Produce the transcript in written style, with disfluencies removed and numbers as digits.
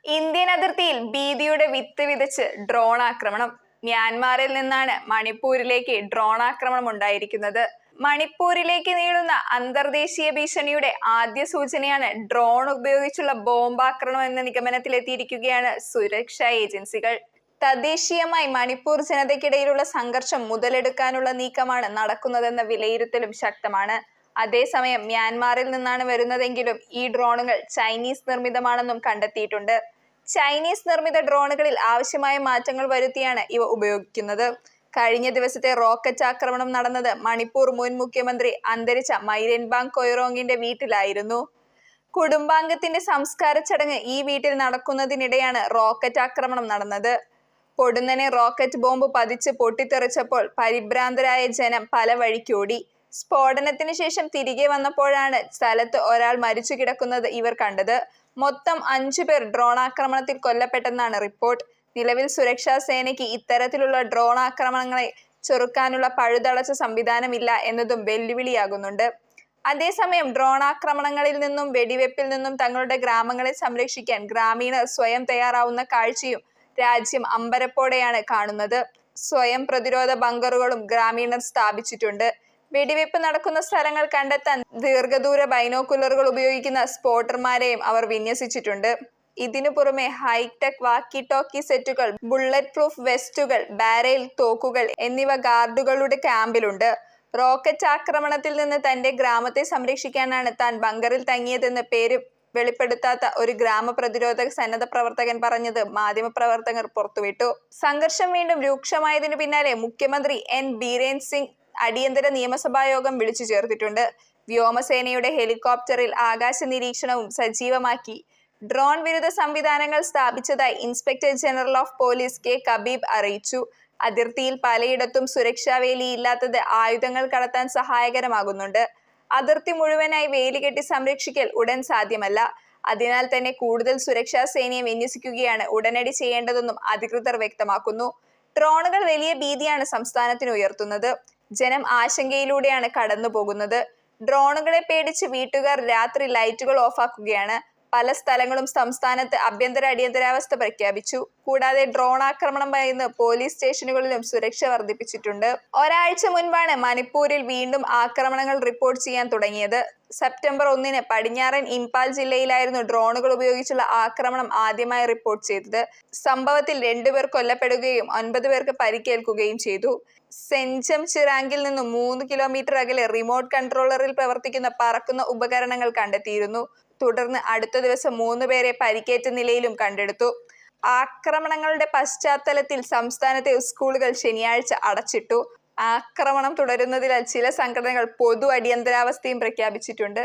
Indian അതിർത്തിയിൽ ഭീതിയുടെ വിത്ത് വിതച്ച് drone ആക്രമണം. മ്യാൻമാറിൽ നിന്നാണ് മണിപ്പൂരിലേക്ക് ഡ്രോൺ ആക്രമണം ഉണ്ടായിരിക്കുന്നത്. മണിപ്പൂരിലേക്ക് നീളുന്ന അന്തർദേശീയ ഭീഷണിയുടെ ആദ്യ സൂചനയാണ് ഡ്രോൺ ഉപയോഗിച്ചുള്ള ബോംബാക്രമണം എന്ന നിഗമനത്തിലെത്തിയിരിക്കുകയാണ് സുരക്ഷാ ഏജൻസികൾ. തദ്ദേശീയമായി മണിപ്പൂർ ജനതയ്ക്കിടയിലുള്ള സംഘർഷം മുതലെടുക്കാനുള്ള നീക്കമാണ് നടക്കുന്നതെന്ന വിലയിരുത്തലും ശക്തമാണ്. അതേസമയം മ്യാൻമാറിൽ നിന്നാണ് വരുന്നതെങ്കിലും ഈ ഡ്രോണുകൾ ചൈനീസ് നിർമ്മിതമാണെന്നും കണ്ടെത്തിയിട്ടുണ്ട്. ചൈനീസ് നിർമ്മിത ഡ്രോണുകളിൽ ആവശ്യമായ മാറ്റങ്ങൾ വരുത്തിയാണ് ഇവ ഉപയോഗിക്കുന്നത്. കഴിഞ്ഞ ദിവസത്തെ റോക്കറ്റ് ആക്രമണം നടന്നത് മണിപ്പൂർ മുൻ മുഖ്യമന്ത്രി അന്തരിച്ച മൈരൻബാങ് കൊയ്റോങ്ങിന്റെ വീട്ടിലായിരുന്നു. കുടുംബാംഗത്തിന്റെ സംസ്കാര ചടങ്ങ് ഈ വീട്ടിൽ നടക്കുന്നതിനിടെയാണ് റോക്കറ്റ് ആക്രമണം നടന്നത്. പൊടുന്നനെ റോക്കറ്റ് ബോംബ് പതിച്ച് പൊട്ടിത്തെറിച്ചപ്പോൾ പരിഭ്രാന്തരായ ജനം പല വഴിക്കോടി. സ്ഫോടനത്തിന് ശേഷം തിരികെ വന്നപ്പോഴാണ് സ്ഥലത്ത് ഒരാൾ മരിച്ചു കിടക്കുന്നത് ഇവർ കണ്ടത്. മൊത്തം 5 പേർ ഡ്രോൺ ആക്രമണത്തിൽ കൊല്ലപ്പെട്ടെന്നാണ് റിപ്പോർട്ട്. നിലവിൽ സുരക്ഷാ സേനയ്ക്ക് ഇത്തരത്തിലുള്ള ഡ്രോൺ ആക്രമണങ്ങളെ ചെറുക്കാനുള്ള പഴുതടച്ച സംവിധാനമില്ല എന്നതും വെല്ലുവിളിയാകുന്നുണ്ട്. അതേസമയം ഡ്രോൺ ആക്രമണങ്ങളിൽ നിന്നും വെടിവെപ്പിൽ നിന്നും തങ്ങളുടെ ഗ്രാമങ്ങളെ സംരക്ഷിക്കാൻ ഗ്രാമീണർ സ്വയം തയ്യാറാവുന്ന കാഴ്ചയും രാജ്യം അമ്പരപ്പോടെയാണ് കാണുന്നത്. സ്വയം പ്രതിരോധ ബങ്കറുകളും ഗ്രാമീണർ സ്ഥാപിച്ചിട്ടുണ്ട്. വെടിവെപ്പ് നടക്കുന്ന സ്ഥലങ്ങൾ കണ്ടെത്താൻ ദീർഘദൂര ബൈനോക്കുലറുകൾ ഉപയോഗിക്കുന്ന സ്പോട്ടർമാരെയും അവർ വിന്യസിച്ചിട്ടുണ്ട്. ഇതിനു പുറമെ ഹൈടെക് വാക്കി ടോക്കി സെറ്റുകൾ, ബുള്ളറ്റ് പ്രൂഫ് വെസ്റ്റുകൾ, ബാരൽ തോക്കുകൾ എന്നിവ ഗാർഡുകളുടെ ക്യാമ്പിലുണ്ട്. റോക്കറ്റ് ആക്രമണത്തിൽ നിന്ന് തന്റെ ഗ്രാമത്തെ സംരക്ഷിക്കാനാണ് താൻ ബങ്കറിൽ തങ്ങിയതെന്ന് പേര് വെളിപ്പെടുത്താത്ത ഒരു ഗ്രാമപ്രതിരോധ സന്നദ്ധ പ്രവർത്തകൻ പറഞ്ഞത് മാധ്യമപ്രവർത്തകർ പുറത്തുവിട്ടു. സംഘർഷം വീണ്ടും രൂക്ഷമായതിനു പിന്നാലെ മുഖ്യമന്ത്രി എൻ ബീരേൻ സിംഗ് അടിയന്തര നിയമസഭാ യോഗം വിളിച്ചു ചേർത്തിട്ടുണ്ട്. വ്യോമസേനയുടെ ഹെലികോപ്റ്ററിൽ ആകാശ നിരീക്ഷണവും സജീവമാക്കി. ഡ്രോൺ വിരുദ്ധ സംവിധാനങ്ങൾ സ്ഥാപിച്ചതായി inspector general of police K Kabeeb അറിയിച്ചു. അതിർത്തിയിൽ പലയിടത്തും സുരക്ഷാ വേലി ഇല്ലാത്തത് ആയുധങ്ങൾ കടത്താൻ സഹായകരമാകുന്നുണ്ട്. അതിർത്തി മുഴുവനായി വേലി കെട്ടി സംരക്ഷിക്കൽ ഉടൻ സാധ്യമല്ല. അതിനാൽ തന്നെ കൂടുതൽ സുരക്ഷാ സേനയെ വിന്യസിക്കുകയാണ് ഉടനടി ചെയ്യേണ്ടതെന്നും അധികൃതർ വ്യക്തമാക്കുന്നു. ഡ്രോണുകൾ വലിയ ഭീതിയാണ് സംസ്ഥാനത്തിന് ഉയർത്തുന്നത്. ജനം ആശങ്കയിലൂടെയാണ് കടന്നു പോകുന്നത്. ഡ്രോണുകളെ പേടിച്ച് വീട്ടുകാർ രാത്രി ലൈറ്റുകൾ ഓഫാക്കുകയാണ്. പല സ്ഥലങ്ങളും സംസ്ഥാനത്ത് അടിയന്തരാവസ്ഥ പ്രഖ്യാപിച്ചു. കൂടാതെ ഡ്രോൺ ആക്രമണം ഭയന്ന് പോലീസ് സ്റ്റേഷനുകളിലും സുരക്ഷ വർദ്ധിപ്പിച്ചിട്ടുണ്ട്. ഒരാഴ്ച മുൻപാണ് മണിപ്പൂരിൽ വീണ്ടും ആക്രമണങ്ങൾ റിപ്പോർട്ട് ചെയ്യാൻ തുടങ്ങിയത്. സെപ്റ്റംബർ 1 പടിഞ്ഞാറൻ ഇംപാൽ ജില്ലയിലായിരുന്നു ഡ്രോണുകൾ ഉപയോഗിച്ചുള്ള ആക്രമണം ആദ്യമായി റിപ്പോർട്ട് ചെയ്തത്. സംഭവത്തിൽ 2 പേർ കൊല്ലപ്പെടുകയും 9 പേർക്ക് പരിക്കേൽക്കുകയും ചെയ്തു. സെഞ്ചം ചിറാങ്കിൽ നിന്നും 3 കിലോമീറ്റർ അകലെ റിമോട്ട് കൺട്രോളറിൽ പ്രവർത്തിക്കുന്ന പറക്കുന്ന ഉപകരണങ്ങൾ കണ്ടെത്തിയിരുന്നു. തുടർന്ന് അടുത്ത ദിവസം 3 പേരെ പരിക്കേറ്റ നിലയിലും കണ്ടെടുത്തു. ആക്രമണങ്ങളുടെ പശ്ചാത്തലത്തിൽ സംസ്ഥാനത്തെ സ്കൂളുകൾ ശനിയാഴ്ച അടച്ചിട്ടു. ആക്രമണം തുടരുന്നതിനാൽ ചില സംഘടനകൾ പൊതു അടിയന്തരാവസ്ഥയും പ്രഖ്യാപിച്ചിട്ടുണ്ട്.